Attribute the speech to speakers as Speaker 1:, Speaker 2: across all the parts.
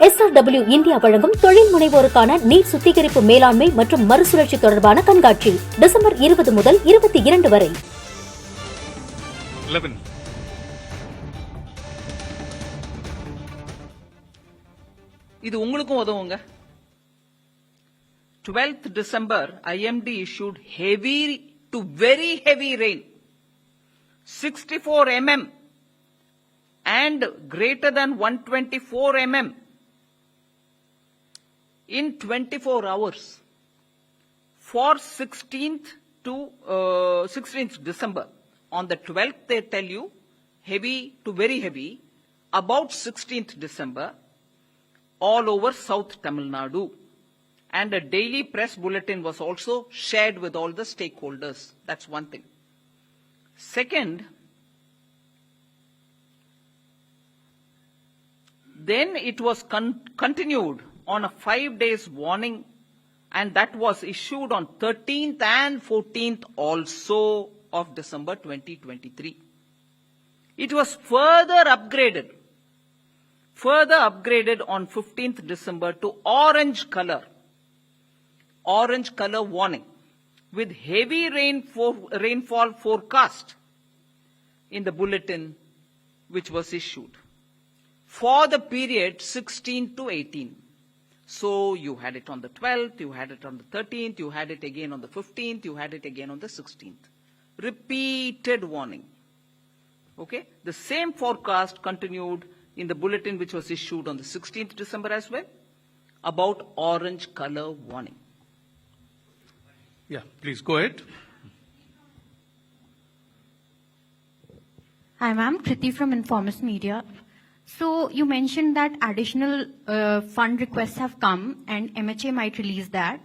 Speaker 1: SRW India வழங்கும் தொழில் முனைவோருக்கான நீர் சுத்திகரிப்பு மேலாண்மை மற்றும் மறுசுழற்சி தொடர்பான கண்காட்சி டிசம்பர் 20 முதல் 22 வரை.
Speaker 2: 11.
Speaker 3: இது உங்களுக்கும் உதவுங்க. 12th December, IMD issued heavy to very heavy rain, 64 mm and greater than 124 mm in 24 hours for 16th to 16th December. On the 12th, they tell you heavy to very heavy, about 16th December, all over South Tamil Nadu. And a daily press bulletin was also shared with all the stakeholders. That's one thing. Second, then it was continued on a 5 days warning, and that was issued on 13th and 14th also of December 2023. It was further upgraded on 15th December to orange color warning with heavy rainfall forecast in the bulletin which was issued for the period 16 to 18. So you had it on the 12th, you had it on the 13th, you had it again on the 15th, you had it again on the 16th. Repeated warning. Okay? The same forecast continued in the bulletin which was issued on the 16th December as well about orange color warning.
Speaker 2: Yeah, please go ahead.
Speaker 4: Hi ma'am, Kriti from Informist Media. So you mentioned that additional fund requests have come and MHA might release that.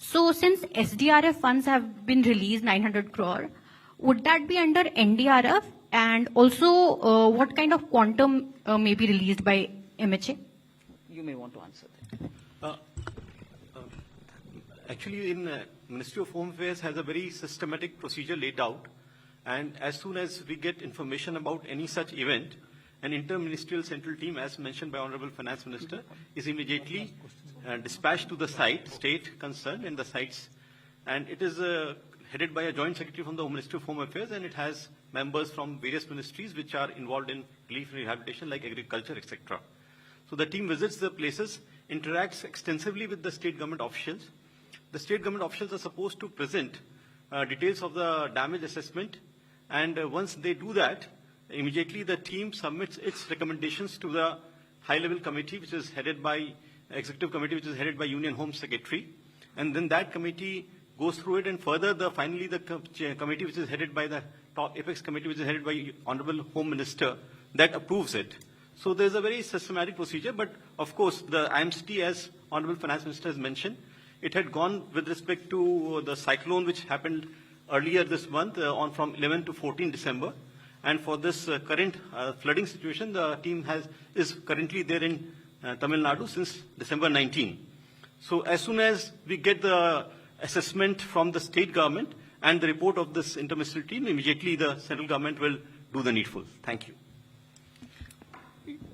Speaker 4: So since SDRF funds have been released 900 crore, would that be under NDRF? And also what kind of quantum may be released by MHA?
Speaker 3: You may want to answer that.
Speaker 5: Actually, Ministry of Home Affairs has a very systematic procedure laid out, and as soon as we get information about any such event, an inter-ministerial central team, as mentioned by Honorable Finance Minister, is immediately dispatched to the state concerned in the sites, and it is headed by a joint secretary from the Ministry of Home Affairs, and it has members from various ministries which are involved in relief and rehabilitation like agriculture, etc. So the team visits the places, interacts extensively with the state government officials. The state government officials are supposed to present details of the damage assessment, and once they do that, immediately the team submits its recommendations to the high-level committee, which is headed by executive committee, which is headed by Union Home Secretary, and then that committee goes through it, and further, finally, the committee, which is headed by the top apex committee, which is headed by Honorable Home Minister, that approves it. So there's a very systematic procedure, but of course, the IMCT, as Honorable Finance Minister has mentioned, it had gone with respect to the cyclone which happened earlier this month, from 11 to 14 December. And for this current flooding situation, the team is currently there in Tamil Nadu since December 19. So as soon as we get the assessment from the state government and the report of this interministerial team, immediately the central government will do the needful. Thank you.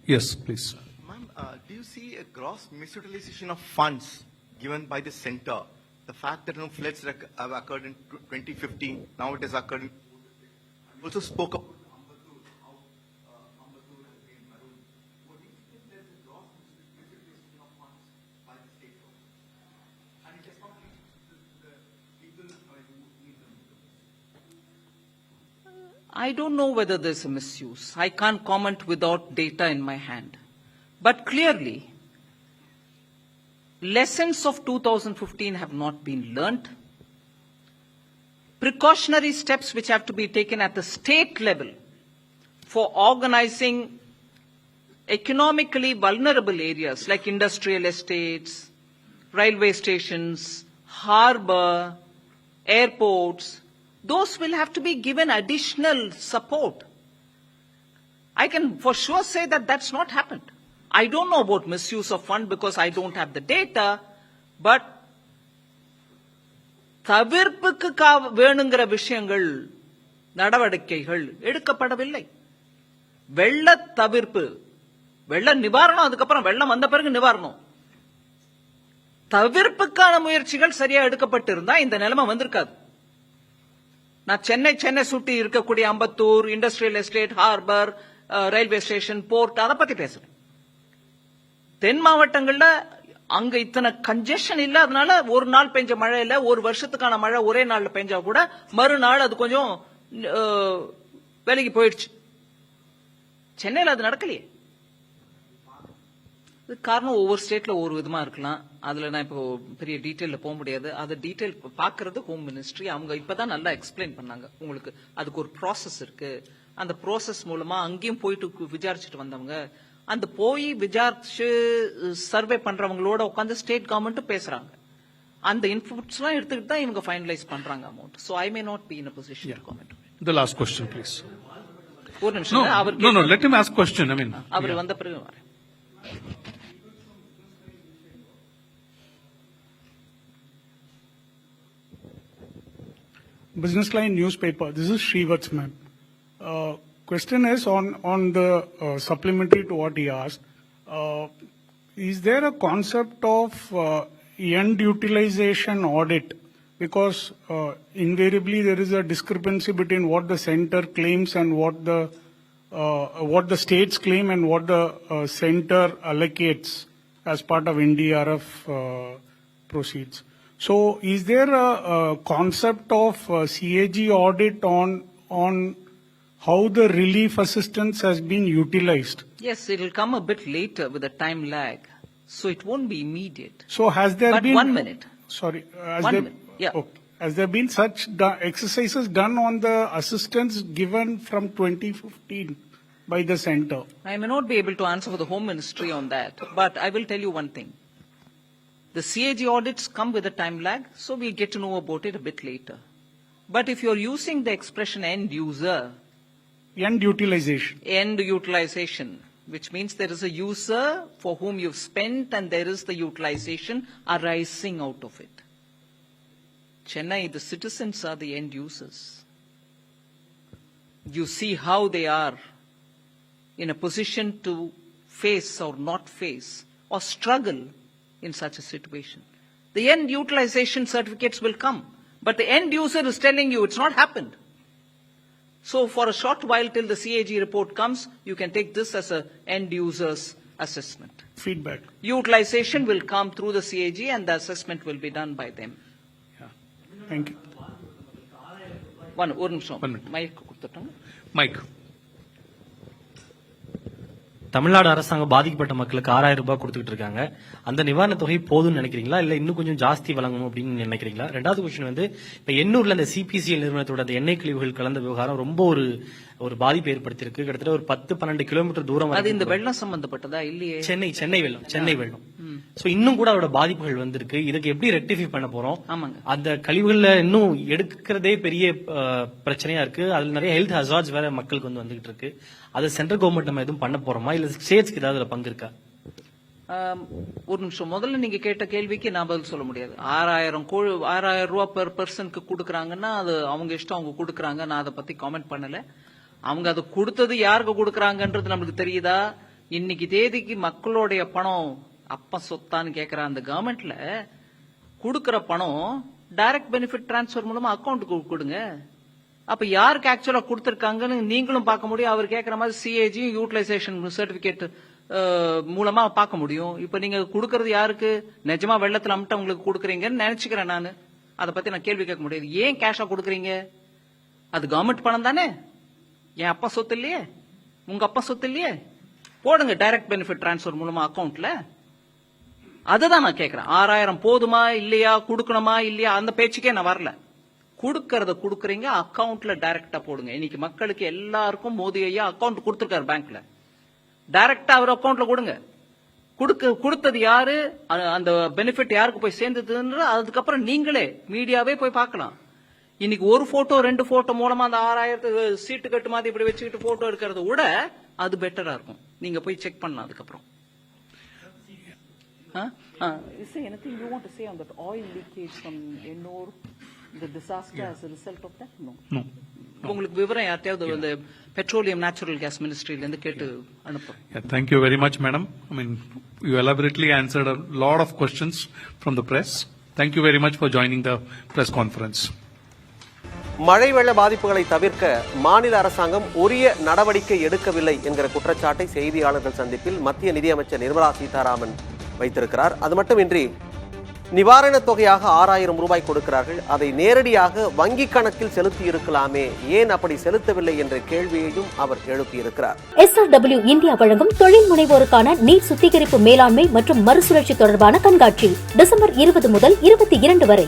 Speaker 2: Yes, please.
Speaker 6: Ma'am, do you see a gross misutilization of funds given by the center? The fact that floods have occurred in 2015, now it has occurred in... You also spoke about Ambattur, how Ambattur has been marooned. What do you think there's a gross misutilization of funds by the state government? And it has not reached the people who need them.
Speaker 3: I don't know whether there's a misuse. I can't comment without data in my hand. But clearly, lessons of 2015 have not been learnt. Precautionary steps which have to be taken at the state level for organizing economically vulnerable areas like industrial estates, railway stations, harbour, airports, those will have to be given additional support. I can for sure say that that's not happened. I don't know about misuse of fund because I don't have the data, but தவிர்ப்புக்கு வேணுங்கிற விஷயங்கள் நடவடிக்கைகள் எடுக்கப்படவில்லை. வெள்ள தவிர்ப்பு வெள்ள நிவாரணம், அதுக்கப்புறம் வெள்ளம் வந்த பிறகு நிவாரணம். தவிர்ப்புக்கான முயற்சிகள் சரியா எடுக்கப்பட்டு இருந்தா இந்த நிலைமை வந்திருக்காது. நான் சென்னை சுட்டி இருக்கக்கூடிய Ambattur, industrial estate, harbour, railway station, port, அதை பத்தி பேசுறேன். தென் மாவட்டங்கள்ல அங்க இத்தனை கன்ஜெஷன் இல்ல. அதனால ஒரு நாள் பெஞ்ச மழை இல்ல, ஒரு வருஷத்துக்கான மழை ஒரே நாள்ல பெஞ்சா கூட மறுநாள் அது கொஞ்சம் வேலைக்கு போயிடுச்சு. சென்னையில் அது நடக்கலையே. இது காரணம் ஒவ்வொரு ஸ்டேட்ல ஒவ்வொரு விதமா இருக்கலாம். அதுல நான் இப்போ பெரிய டீட்டெயில போக முடியாது. அது டீட்டெயில் பாக்குறது ஹோம் மினிஸ்ட்ரி. அவங்க இப்பதான் நல்லா எக்ஸ்பிளைன் பண்ணாங்க. உங்களுக்கு அதுக்கு ஒரு ப்ராசஸ் இருக்கு. அந்த ப்ராசஸ் மூலமா அங்கேயும் போயிட்டு விசாரிச்சுட்டு வந்தவங்க, அந்த போய் விசாரிச்சு சர்வே பண்றவங்களோட உட்காந்து ஸ்டேட் கவர்மெண்ட் பேசுறாங்க. அந்த இன்புட்ஸ் எல்லாம் எடுத்துக்கிட்டு தான் இவங்க ஃபைனலைஸ் பண்றாங்க amount. So I may not be in a position to comment.
Speaker 2: The last question, please.
Speaker 3: ஒரு நிமிஷம்.
Speaker 2: No, let him ask question. I mean,
Speaker 3: அவர் வந்த பிறகு வரேன்.
Speaker 7: Business Line newspaper. This is Srivat's ma'am. Question is on the supplementary to what he asked. Is there a concept of end utilization audit? Because invariably there is a discrepancy between what the center claims and what the states claim and what the center allocates as part of NDRF proceeds. So, is there a concept of CAG audit on how the relief assistance has been utilized?
Speaker 3: Yes, it will come a bit later with a time lag, so it won't be immediate.
Speaker 7: So, has there
Speaker 3: but
Speaker 7: been
Speaker 3: 1 minute?
Speaker 7: Sorry,
Speaker 3: Okay.
Speaker 7: Has there been such exercises done on the assistance given from 2015 by the center?
Speaker 3: I may not be able to answer for the Home Ministry on that, but I will tell you one thing. The CAG audits come with a time lag, so we get to know about it a bit later. But if you're using the expression end user,
Speaker 7: End utilization, which means there is a user for whom you've spent and there is the utilization arising out of it. Chennai, the citizens are the end users. You see how they are in a position to face or not face or struggle in such a situation. The end utilization certificates will come, but the end user is telling you it's not happened. So for a short while till the CAG report comes, you can take this as a end user's assessment. Feedback.
Speaker 3: Utilization will come through the CAG and the assessment will be done by them.
Speaker 7: Yeah. Thank you.
Speaker 3: ஒரு நிமிஷம். Mic கொடுத்துட்டோம்.
Speaker 2: Mike.
Speaker 8: Tamil Nadu அரசாங்கம் பாதிக்கப்பட்ட மக்களுக்கு 6000 ரூபாய் கொடுத்துட்டு இருக்காங்க. அந்த நிவாரண தொகை போதும்னு நினைக்கிறீங்களா, இல்ல இன்னும் கொஞ்சம் ஜாஸ்தி வழங்கணும் அப்படின்னு நினைக்கிறீங்களா? ரெண்டாவது கொஸ்டின் வந்து, இப்ப எண்ணூர்ல அந்த சிபிசிஎல் நிறுவனத்தோட அந்த எண்ணெய் கழிவுகள் கலந்த விவகாரம் ரொம்ப ஒரு பாதிப்பு ஏற்படுத்தியிருக்கு. கிட்டத்தட்ட ஒரு 10-12 கிலோமீட்டர் தூரம்.
Speaker 3: அது இந்த வெள்ளம் சம்பந்தப்பட்டதா இல்லையே?
Speaker 8: சென்னை வெள்ளம். சோ இன்னும் கூட அதோட பாதிப்புகள் வந்திருக்கு. இதுக்கு எப்படி ரெக்டிஃபை பண்ண போறோம்?
Speaker 3: ஆமாங்க.
Speaker 8: அந்த கழிவுகள்ல இன்னும் எடுக்கிறதே பெரிய பிரச்சனையா இருக்கு. அதுல நிறைய ஹெல்த் ஹசார்ட்ஸ் வேற மக்களுக்கு வந்துகிட்டு இருக்கு. அது சென்ட்ரல் கவர்மெண்ட் நம்ம எதுவும் பண்ண போறோமா, இல்ல ஸ்டேட்ஸ்க்கு ஏதாவது அதுல பங்கு இருக்கா?
Speaker 3: ஒரு நிமிஷம். முதல்ல நீங்க கேட்ட கேள்விக்கு நான் பதில் சொல்ல முடியாது. 6000 ரூபாய் பெர் பர்சனுக்கு கொடுக்கறாங்கன்னா அது அவங்க இஷ்டம், அவங்க கொடுக்கறாங்க. நான் அதை பத்தி காமெண்ட் பண்ணல. அவங்க அதை கொடுத்தது யாருக்கு கொடுக்கறாங்கன்றது நம்மளுக்கு தெரியுதா? இன்னைக்கு தேதிக்கு மக்களுடைய பணம் அப்ப சொத்தான்னு கேக்குற அந்த கவர்மெண்ட்ல கொடுக்கற பணம் டைரக்ட் பெனிஃபிட் டிரான்ஸ்பர் மூலமா அக்கௌண்ட்டுக்கு கொடுங்க. அப்ப யாருக்கு ஆக்சுவலா கொடுத்திருக்காங்கன்னு நீங்களும் பார்க்க முடியும். அவர் கேட்கிற மாதிரி சிஏஜி யூட்டிலைசேஷன் சர்டிபிகேட் மூலமா பார்க்க முடியும். இப்ப நீங்க கொடுக்கறது யாருக்கு? நிஜமா வெள்ளத்துல அம்ட்ட உங்களுக்கு கொடுக்கறீங்கன்னு நினைச்சுக்கிறேன் நானு. அதை பத்தி நான் கேள்வி கேட்க முடியாது. ஏன் கேஷா கொடுக்கறீங்க? அது கவர்மெண்ட் பணம் தானே. என் அப்பா சொத்து இல்லையே, உங்க அப்பா சொத்து இல்லையே. போடுங்க டைரக்ட் பெனிஃபிட் டிரான்ஸ்பர் மூலமா அக்கௌண்ட்ல. அதுதான் நான் கேட்கிறேன். 6000 போதுமா இல்லையா, கொடுக்கணுமா இல்லையா, அந்த பேச்சுக்கே நான் வரல. கொடுக்கறத கொடுக்கறீங்க, அக்கௌண்ட்ல டைரக்டா போடுங்க. இன்னைக்கு மக்களுக்கு எல்லாருக்கும் மோடி ஐயா அக்கௌண்ட் கொடுத்திருக்காரு பேங்க்ல. டைரக்டா அவர் அக்கௌண்ட்ல கொடுங்க. கொடுத்தது யாரு, அந்த பெனிஃபிட் யாருக்கு போய் சேர்ந்ததுன்ற அதுக்கப்புறம் நீங்களே மீடியாவே போய் பார்க்கலாம். இன்னைக்கு ஒரு போட்டோ 2 போட்டோ மூலமா அந்த 6000 சீட்டு கட்டு மாதிரி இப்படி வச்சுக்கிட்டு போட்டோ எடுக்கிறத விட அது பெட்டரா இருக்கும். நீங்க போய் செக் பண்ணலாம். அதுக்கப்புறம் is there anything you want to say on that oil leakage from Ennore, the disaster as a result of that? No. உங்களுக்கு விவரம் யார்ட்டையாவது இந்த பெட்ரோலியம் நேச்சுரல் கேஸ் மினிஸ்ட்ரியில இருந்து கேட்டு அனுப்புறோம்.
Speaker 2: Yeah, thank you very much, madam. I mean, you elaborately answered a lot of questions from the press. Thank you very much for joining the press conference.
Speaker 9: மழை வெள்ள பாதிப்புகளை தவிர்க்க மாநில அரசாங்கம் உரிய நடவடிக்கை எடுக்கவில்லை என்கிற குற்றச்சாட்டை செய்தியாளர்கள் சந்திப்பில் மத்திய நிதியமைச்சர் நிர்மலா சீதாராமன் வைத்திருக்கிறார். அது மட்டுமின்றி நிவாரணத் தொகையாக 6000 ரூபாய் கொடுக்கிறார்கள், அதை நேரடியாக வங்கி கணக்கில் செலுத்தி இருக்கலாமே, ஏன் அப்படி செலுத்தவில்லை என்ற கேள்வியையும் அவர் எழுப்பியிருக்கிறார்.
Speaker 1: SRW இந்தியா வழங்கும் தொழில் முனைவோருக்கான நீர் சுத்திகரிப்பு மேலாண்மை மற்றும் மறுசுழற்சி தொடர்பான கண்காட்சி டிசம்பர் 20 முதல் 22 வரை.